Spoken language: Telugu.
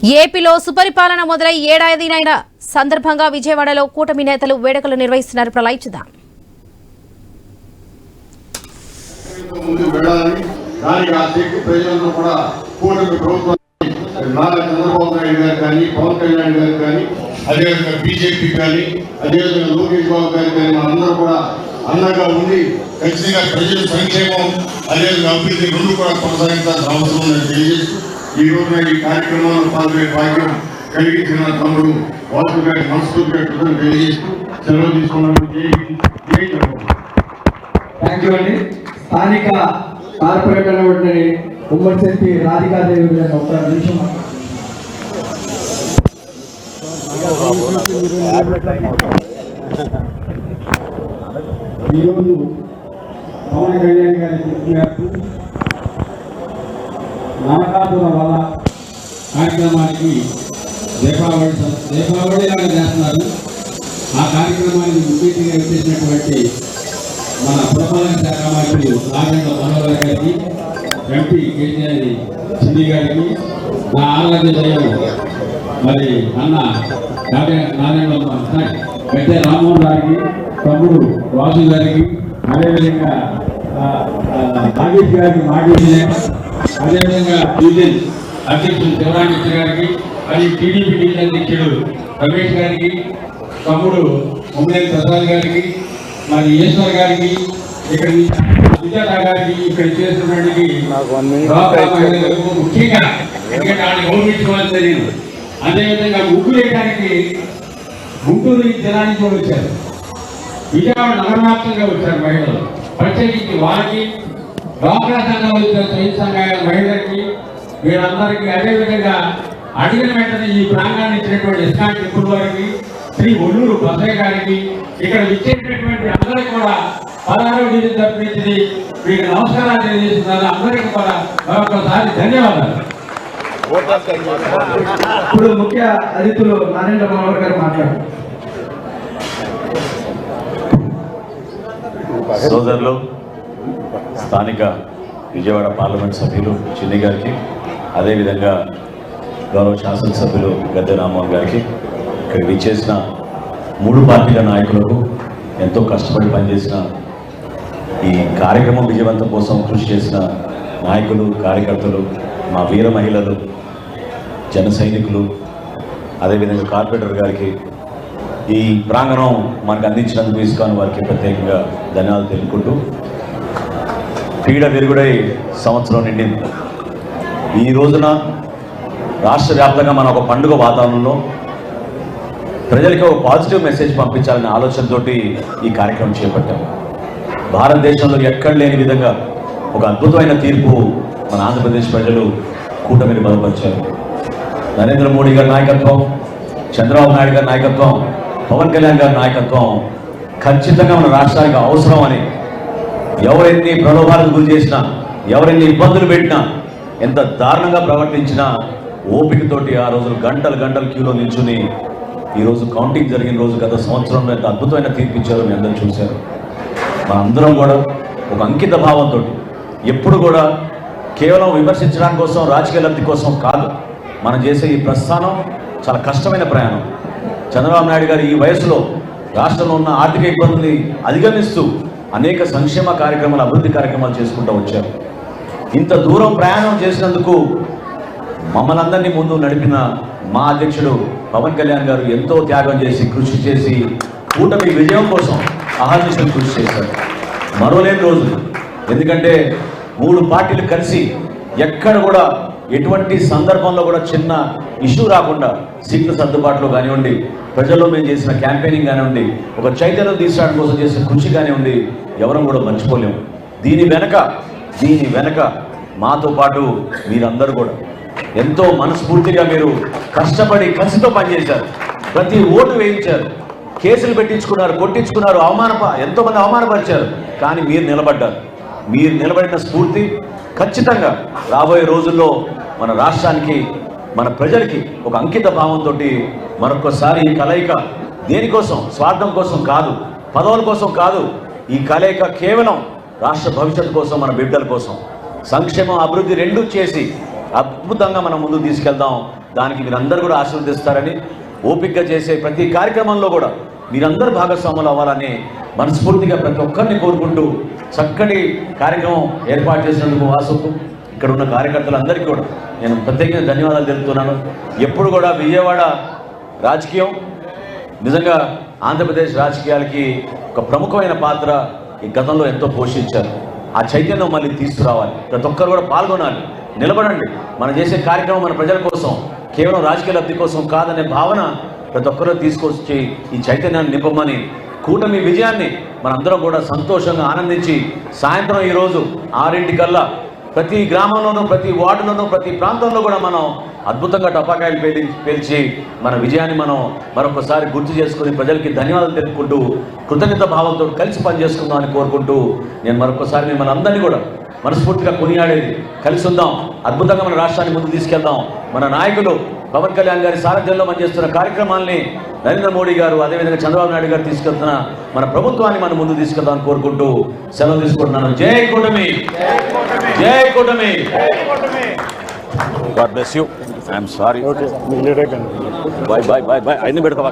ఏపీలో సుపరిపాలన మొదలై ఏడాదినైన సందర్భంగా విజయవాడలో కూటమి నేతలు వేడుకలు నిర్వహిస్తున్నారు. ప్రళయించుదాం. చంద్రబాబు నాయుడు గారు కానీ, పవన్ కళ్యాణ్ గారు కానీ, అదేవిధంగా బీజేపీ కానీ, అదేవిధంగా లోకేష్ బాబు గారు కానీ మనందరూ కూడా అండగా ఉండి ఖచ్చితంగా ప్రజల సంక్షేమం అదేవిధంగా అభివృద్ధి రెండు కూడా కొనసాగించాల్సిన అవసరం ఉందని తెలియజేస్తూ ఈ రోజున ఈ కార్యక్రమంలో పాల్గొనే భాగ్యం కలిగించిన తమ్ముడు వాసు గారి మనస్ఫూర్తిగా తెలియజేస్తూ సెలవు తీసుకున్నాను. థ్యాంక్ యూ అండి. స్థానిక కార్పొరేటర్ ఉమ్మడి శక్తి రాధికాదేవి గారు ఒక నిమిషం. ఈరోజు పవన్ కళ్యాణ్ గారి చెప్పినట్టు నామకాపురం వల్ల కార్యక్రమానికి దీపావళి లాగా చేస్తున్నారు. ఆ కార్యక్రమానికి ముఖ్యంగా వచ్చేసినటువంటి మన పురపాలక శాఖ మంత్రి నారాయణ మనోహర్ గారికి, ఎంపీ కేటీఆర్ చిన్ని గారికి, నా ఆరాధ్య దైవం మరి అన్న నారాయణ గడ్డ రామ్మోహన్ గారికి, తమ్ముడు వాసు గారికి, అదేవిధంగా నాగేష్ గారికి, అదేవిధంగా యూనియన్ అధ్యక్షుడు శివరామకృష్ణ గారికి, మరి టీడీపీ యూనియన్ అధ్యక్షుడు రమేష్ గారికి, తమ్ముడు ఉమ్మడి ప్రసాద్ గారికి, మరి ఈశ్వర్ గారికి, ఇక్కడ సుజాత గారికి, ఇక్కడ చేస్తున్నటువంటి ముఖ్యంగా ఎందుకంటే ఆయన గౌరవించుకోవాలని తెలియదు. అదేవిధంగా ముగ్గులు వేయడానికి గుంటూరు జిల్లా నుంచి వచ్చారు, విజయవాడ నగరవ్యాప్తంగా వచ్చారు మహిళలు. ప్రత్యేకించి వారికి డ్వాక్రా సంఘం వచ్చిన స్వయం సంఘాల మహిళలకి వీళ్ళందరికీ, అదేవిధంగా అడిగిన వెంటనే ఈ ప్రాంగాన్ని ఇచ్చినటువంటి ఇస్కాన్ టెంపుల్ వారికి, శ్రీ ఒల్లూరు బసయ్య గారికి, ఇక్కడ ఇచ్చేటటువంటి అందరికీ కూడా 16వ డివిజన్ తరఫునించి మీకు నమస్కారాలు తెలియజేస్తున్నారు. అందరికీ కూడా మరొకసారి ధన్యవాదాలు. ఇప్పుడు ముఖ్య అతిథులు నరేంద్ర మనోహర్ గారు మాట్లాడారు. సోదరులు, స్థానిక విజయవాడ పార్లమెంట్ సభ్యులు చిన్ని గారికి, అదేవిధంగా గౌరవ శాసనసభ్యులు గద్దె రామ్మోహన్ గారికి, ఇక్కడ విచ్చేసిన 3 పార్టీల నాయకులకు, ఎంతో కష్టపడి పనిచేసిన ఈ కార్యక్రమం విజయవంతం కోసం కృషి చేసిన నాయకులు, కార్యకర్తలు, మా వీర మహిళలు, జన సైనికులు, అదేవిధంగా కార్పొరేటర్ గారికి, ఈ ప్రాంగణం మనకు అందించినందుకు ఇస్కాన్ వారికి ప్రత్యేకంగా ధన్యవాదాలు తెలుపుకుంటూ, పీడ విరుగుడై సంవత్సరం నిండింది. ఈ రోజున రాష్ట్ర వ్యాప్తంగా మన ఒక పండుగ వాతావరణంలో ప్రజలకి ఒక పాజిటివ్ మెసేజ్ పంపించాలనే ఆలోచనతోటి ఈ కార్యక్రమం చేపట్టాం. భారతదేశంలో ఎక్కడ లేని విధంగా ఒక అద్భుతమైన తీర్పు మన ఆంధ్రప్రదేశ్ ప్రజలు కూటమిని బలపరిచారు. నరేంద్ర మోడీ గారి నాయకత్వం, చంద్రబాబు నాయుడు గారి నాయకత్వం, పవన్ కళ్యాణ్ గారి నాయకత్వం ఖచ్చితంగా మన రాష్ట్రానికి అవసరం అని, ఎవరెన్ని ప్రలోభాలకు గురి చేసినా, ఎవరెన్ని ఇబ్బందులు పెట్టినా, ఎంత దారుణంగా ప్రవర్తించినా ఓపికతోటి ఆ రోజులు గంటలు క్యూలో నిల్చుని ఈరోజు కౌంటింగ్ జరిగిన రోజు గత సంవత్సరంలో ఎంత అద్భుతమైన తీర్పు ఇచ్చారో మీ అందరూ చూశారు. మనందరం కూడా ఒక అంకిత భావంతో ఎప్పుడు కూడా కేవలం విమర్శించడానికి కోసం, రాజకీయ లబ్ధి కోసం కాదు మనం చేసే ఈ ప్రస్థానం చాలా కష్టమైన ప్రయాణం. చంద్రబాబు నాయుడు గారు ఈ వయసులో రాష్ట్రంలో ఉన్న ఆర్థిక ఇబ్బందుల్ని అధిగమిస్తూ అనేక సంక్షేమ కార్యక్రమాలు, అభివృద్ధి కార్యక్రమాలు చేసుకుంటూ వచ్చారు. ఇంత దూరం ప్రయాణం చేసినందుకు మమ్మల్ని అందరినీ ముందు నడిపిన మా అధ్యక్షుడు పవన్ కళ్యాణ్ గారు ఎంతో త్యాగం చేసి, కృషి చేసి కూటమి విజయం కోసం అహర్నిశలు కృషి చేశారు. మరోలేని రోజులు, ఎందుకంటే 3 పార్టీలు కలిసి ఎక్కడ కూడా ఎటువంటి సందర్భంలో కూడా చిన్న ఇష్యూ రాకుండా సీట్ల సర్దుబాటులో కానివ్వండి, ప్రజల్లో మేము చేసిన క్యాంపెయినింగ్ కానివ్వండి, ఒక చైతన్యం తీసుకోవడం కోసం చేసిన కృషి కానివ్వండి, ఎవరం కూడా మర్చిపోలేము. దీని వెనక మాతో పాటు మీరందరూ కూడా ఎంతో మనస్ఫూర్తిగా మీరు కష్టపడి కసితో పనిచేశారు. ప్రతి ఓటు వేయించారు, కేసులు పెట్టించుకున్నారు, కొట్టించుకున్నారు, ఎంతోమంది అవమానపరిచారు. కానీ మీరు నిలబడ్డారు. మీరు నిలబడిన స్ఫూర్తి ఖచ్చితంగా రాబోయే రోజుల్లో మన రాష్ట్రానికి, మన ప్రజలకి ఒక అంకిత భావంతో మరొకసారి ఈ కలయిక దేనికోసం, స్వార్థం కోసం కాదు, పదవుల కోసం కాదు, ఈ కలయిక కేవలం రాష్ట్ర భవిష్యత్తు కోసం, మన బిడ్డల కోసం, సంక్షేమం అభివృద్ధి రెండూ చేసి అద్భుతంగా మనం ముందుకు తీసుకెళ్దాం. దానికి మీరందరూ కూడా ఆశీర్వదిస్తారని, ఓపికగా చేసే ప్రతి కార్యక్రమంలో కూడా మీరందరూ భాగస్వాములు అవ్వాలని మనస్ఫూర్తిగా ప్రతి ఒక్కరిని కోరుకుంటూ చక్కటి కార్యక్రమం ఏర్పాటు చేసినందుకు వాసుకు, ఇక్కడ ఉన్న కార్యకర్తలందరికీ కూడా నేను ప్రత్యేకంగా ధన్యవాదాలు తెలుపుతున్నాను. ఎప్పుడు కూడా విజయవాడ రాజకీయం నిజంగా ఆంధ్రప్రదేశ్ రాజకీయాలకి ఒక ప్రముఖమైన పాత్ర ఈ గతంలో ఎంతో పోషించారు. ఆ చైతన్యం మళ్ళీ తీసుకురావాలి. ప్రతి ఒక్కరు కూడా పాల్గొనాలి, నిలబడండి. మనం చేసే కార్యక్రమం మన ప్రజల కోసం, కేవలం రాజకీయ లబ్ధి కోసం కాదనే భావన ప్రతి ఒక్కరూ తీసుకొచ్చి ఈ చైతన్యాన్ని నింపమని, కూటమి విజయాన్ని మనందరం కూడా సంతోషంగా ఆనందించి సాయంత్రం ఈరోజు 6 ప్రతి గ్రామంలోనూ, ప్రతి వార్డులోనూ, ప్రతి ప్రాంతంలో కూడా మనం అద్భుతంగా టపాకాయలు పేల్చి మన విజయాన్ని మనం మరొకసారి గుర్తు చేసుకుని ప్రజలకి ధన్యవాదాలు తెలుపుకుంటూ కృతజ్ఞత భావంతో కలిసి పనిచేసుకుందాం అని కోరుకుంటూ నేను మరొకసారి మిమ్మల్ని అందరినీ కూడా మనస్ఫూర్తిగా కొనియాడేది, కలిసి ఉందాం, అద్భుతంగా మన రాష్ట్రాన్ని ముందుకు తీసుకెళ్దాం. మన నాయకులు పవన్ కళ్యాణ్ గారి సారథ్యంలో పనిచేస్తున్న కార్యక్రమాల్ని నరేంద్ర మోడీ గారు, అదేవిధంగా చంద్రబాబు నాయుడు గారు తీసుకెళ్తున్న మన ప్రభుత్వాన్ని మనం ముందు తీసుకెళ్దాం అని కోరుకుంటూ సెలవు తీసుకుంటున్నాను. జై కూటమి, జై కూటమి. God bless you. I'm sorry. Okay. Bye. I need better.